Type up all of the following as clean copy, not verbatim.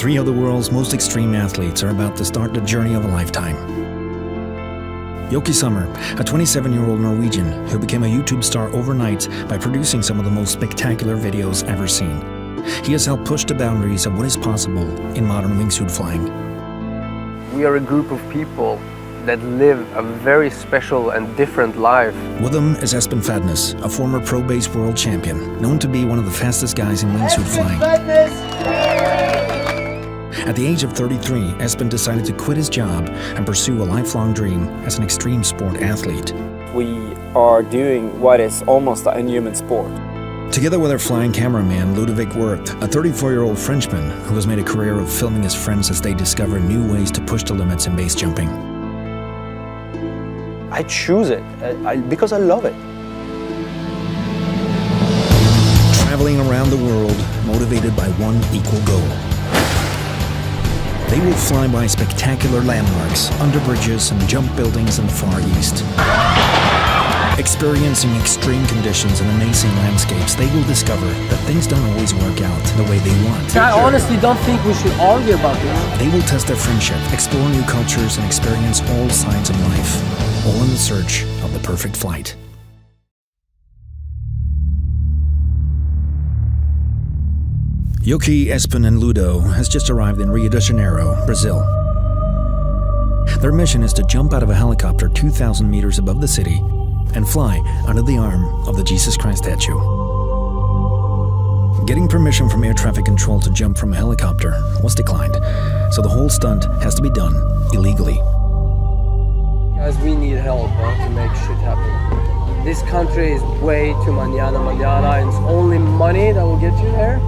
Three of the world's most extreme athletes are about to start the journey of a lifetime. Jokke Sommer, a 27-year-old Norwegian who became a YouTube star overnight by producing some of the most spectacular videos ever seen. He has helped push the boundaries of what is possible in modern wingsuit flying. We are a group of people that live a very special and different life. With them is Espen Fadnes, a former pro-based world champion, known to be one of the fastest guys in wingsuit flying. At the age of 33, Espen decided to quit his job and pursue a lifelong dream as an extreme sport athlete. We are doing what is almost an inhuman sport. Together with our flying cameraman, Ludovic Wirth, a 34-year-old Frenchman who has made a career of filming his friends as they discover new ways to push the limits in base jumping. I choose it because I love it. Traveling around the world, motivated by one equal goal. They will fly by spectacular landmarks, under bridges and jump buildings in the Far East. Experiencing extreme conditions and amazing landscapes, they will discover that things don't always work out the way they want. I honestly don't think we should argue about this. They will test their friendship, explore new cultures, and experience all sides of life, all in the search of the perfect flight. Jokke, Espen, and Ludo has just arrived in Rio de Janeiro, Brazil. Their mission is to jump out of a helicopter 2,000 meters above the city and fly under the arm of the Jesus Christ statue. Getting permission from air traffic control to jump from a helicopter was declined, so the whole stunt has to be done illegally. Guys, we need help to make shit happen. This country is way too manana, and it's only money that will get you there.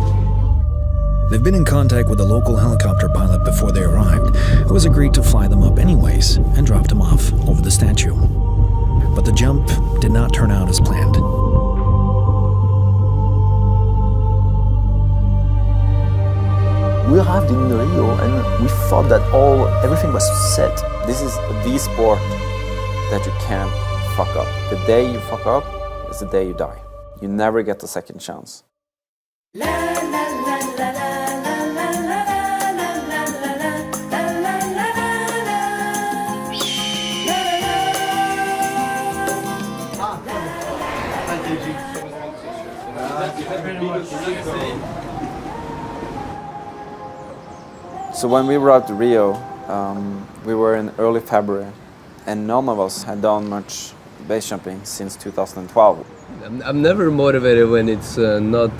They've been in contact with a local helicopter pilot before they arrived, who has agreed to fly them up anyways and dropped them off over the statue. But the jump did not turn out as planned. We arrived in Rio and we thought that everything was set. This is the sport that you can't fuck up. The day you fuck up is the day you die. You never get a second chance. So when we arrived to Rio, we were in early February, and none of us had done much base jumping since 2012. I'm never motivated when it's not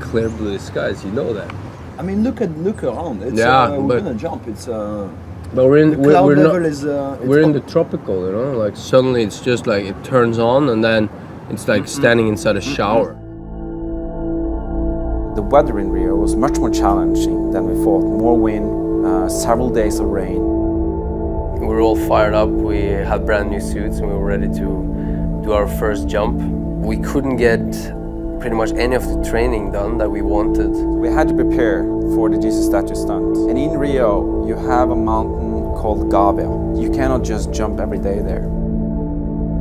clear blue skies, you know that. I mean, look around. It's, we're gonna jump. It's but we're in we're in the tropical, you know. Like suddenly it's just like it turns on, and then it's like standing inside a shower. The weather in Rio was much more challenging than we thought. More wind, several days of rain. We were all fired up. We had brand new suits, and we were ready to do our first jump. We couldn't get pretty much any of the training done that we wanted. We had to prepare for the Jesus statue stunt. And in Rio, you have a mountain called Gavia. You cannot just jump every day there.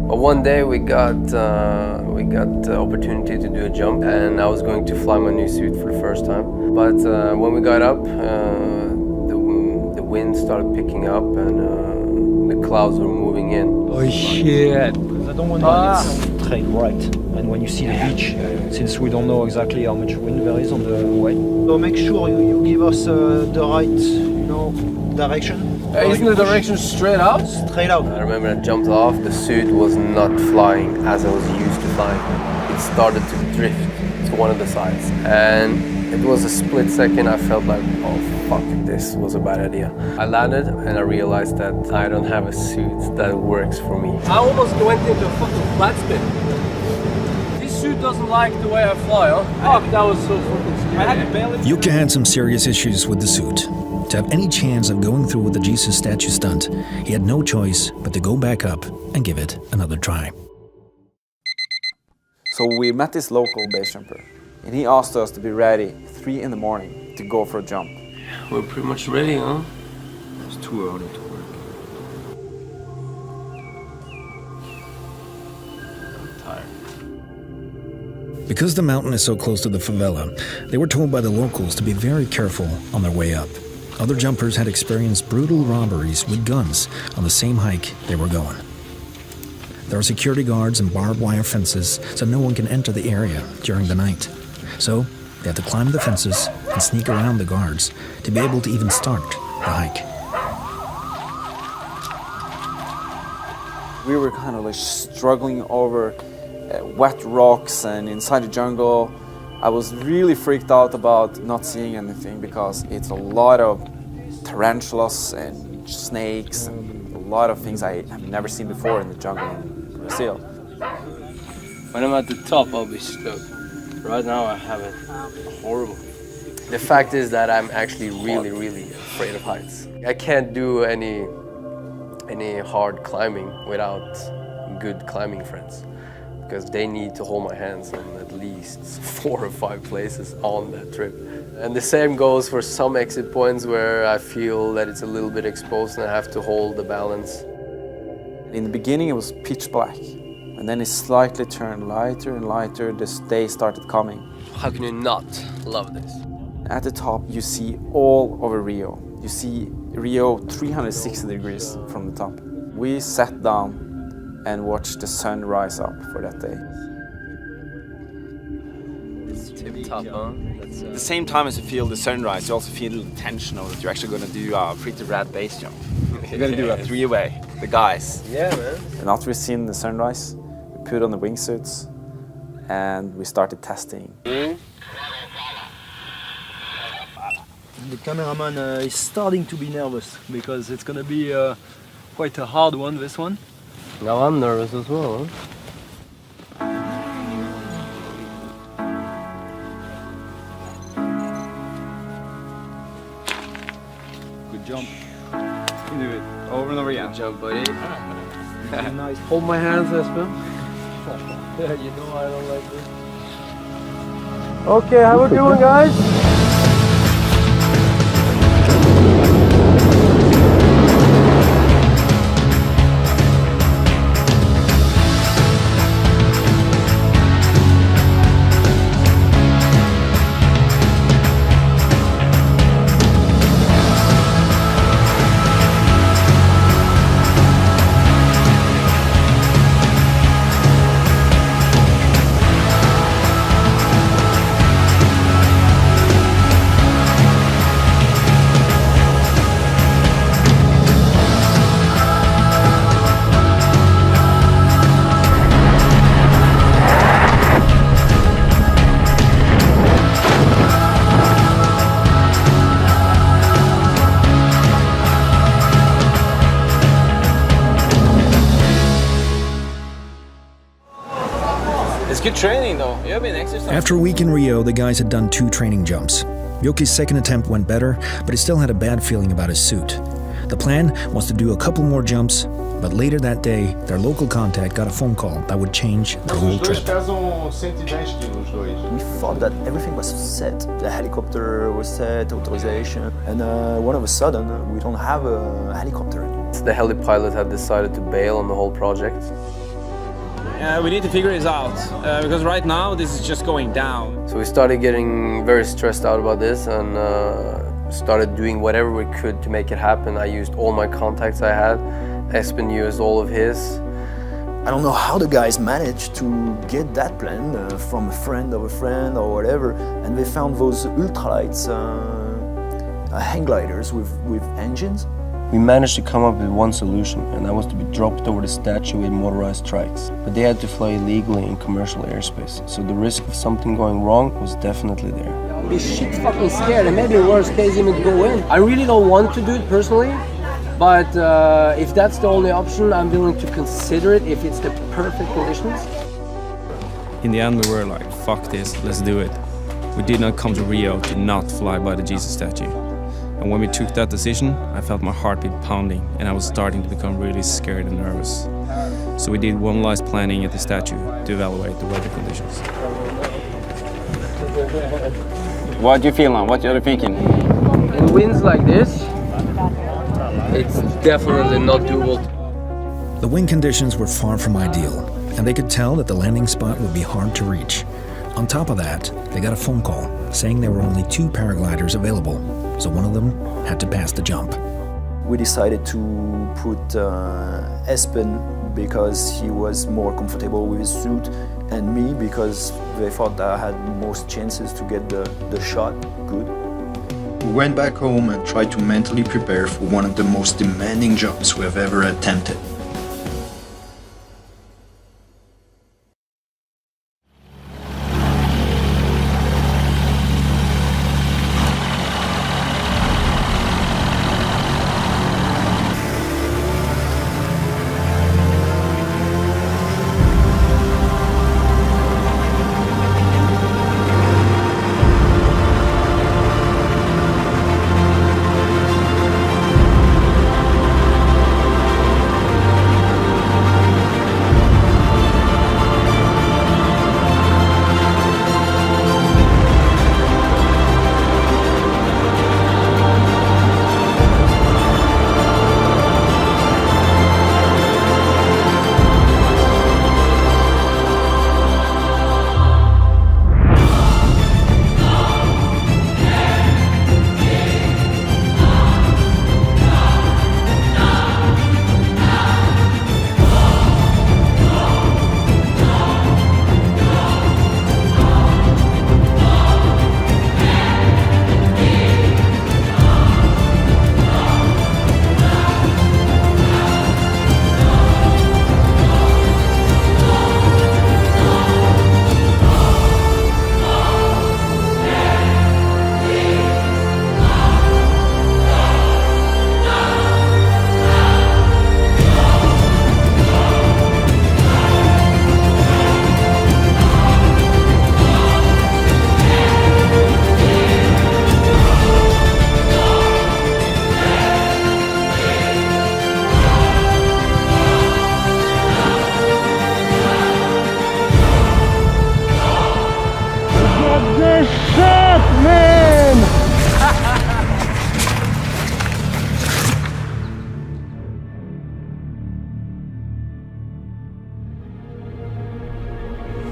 But one day we got the opportunity to do a jump, and I was going to fly my new suit for the first time. But when we got up, the wind started picking up, and the clouds were moving in. Oh shit! I don't want to straight right. And when you see the beach, since we don't know exactly how much wind there is on the way, so make sure you give us the right, direction. Isn't the direction straight out? Straight out. I remember I jumped off. The suit was not flying as I was used to flying. It started to drift to one of the sides, and it was a split second. I felt like, oh fuck, this was a bad idea. I landed and I realized that I don't have a suit that works for me. I almost went into a fucking flat spin. This suit doesn't like the way I fly, huh? Fuck, that was so fucking scary. Jokke had some serious issues with the suit. To have any chance of going through with the Jesus statue stunt, he had no choice but to go back up and give it another try. So we met this local base jumper, and he asked us to be ready 3 in the morning to go for a jump. We're pretty much ready, huh? It's too early to work. I'm tired. Because the mountain is so close to the favela, they were told by the locals to be very careful on their way up. Other jumpers had experienced brutal robberies with guns on the same hike they were going. There are security guards and barbed wire fences, so no one can enter the area during the night. So they have to climb the fences and sneak around the guards to be able to even start the hike. We were kind of like struggling over wet rocks and inside the jungle. I was really freaked out about not seeing anything because it's a lot of tarantulas and snakes and a lot of things I have never seen before in the jungle in Brazil. When I'm at the top, I'll be stoked. Right now, I have it horrible. The fact is that I'm actually really afraid of heights. I can't do any hard climbing without good climbing friends, because they need to hold my hands in at least 4 or 5 places on that trip. And the same goes for some exit points where I feel that it's a little bit exposed and I have to hold the balance. In the beginning it was pitch black, and then it slightly turned lighter and lighter. The day started coming. How can you not love this? At the top you see all over Rio. You see Rio 360 degrees from the top. We sat down and watched the sun rise up for that day. It's tip top, huh? At the same time as you feel the sunrise, you also feel the tension of that you're actually going to do a pretty rad base jump. You're going to do a 3-way, the guys. Yeah, man. And after we seen the sunrise, we put on the wingsuits and we started testing. The cameraman is starting to be nervous because it's going to be quite a hard one, this one. Now I'm nervous as well, huh? Good jump. You can do it over and over again. Good jump, buddy. Nice. Hold my hands, Espen. Yeah, you know I don't like this. Okay, how we doing, guys? It's good training though. You have been exercising. After a week in Rio, the guys had done 2 training jumps. Yoki's second attempt went better, but he still had a bad feeling about his suit. The plan was to do a couple more jumps, but later that day, their local contact got a phone call that would change the whole trip. We thought that everything was set. The helicopter was set, authorization, and all of a sudden we don't have a helicopter anymore. The heli pilot had decided to bail on the whole project. We need to figure this out because right now this is just going down. So we started getting very stressed out about this and started doing whatever we could to make it happen. I used all my contacts I had. Espen used all of his. I don't know how the guys managed to get that plan from a friend of a friend or whatever, and they found those ultralights hang gliders with engines. We managed to come up with one solution, and that was to be dropped over the statue with motorized trikes. But they had to fly illegally in commercial airspace, so the risk of something going wrong was definitely there. I'd be shit fucking scared, and maybe worst case even go in. I really don't want to do it personally, but if that's the only option, I'm willing to consider it if it's the perfect conditions. In the end, we were like, fuck this, let's do it. We did not come to Rio to not fly by the Jesus statue. And when we took that decision, I felt my heartbeat pounding and I was starting to become really scared and nervous. So we did one last planning at the statue to evaluate the weather conditions. What do you feel now? What are you thinking? In winds like this, it's definitely not doable. The wind conditions were far from ideal, and they could tell that the landing spot would be hard to reach. On top of that, they got a phone call saying there were only 2 paragliders available, so one of them had to pass the jump. We decided to put Espen because he was more comfortable with his suit, and me because they thought that I had most chances to get the shot good. We went back home and tried to mentally prepare for one of the most demanding jobs we have ever attempted.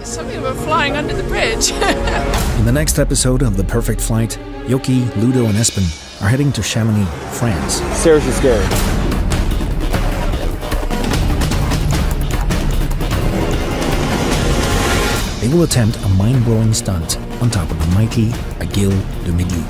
Something about flying under the bridge. In the next episode of The Perfect Flight, Yoki, Ludo, and Espen are heading to Chamonix, France. Seriously scary. They will attempt a mind-blowing stunt on top of the mighty Aiguille de Midi.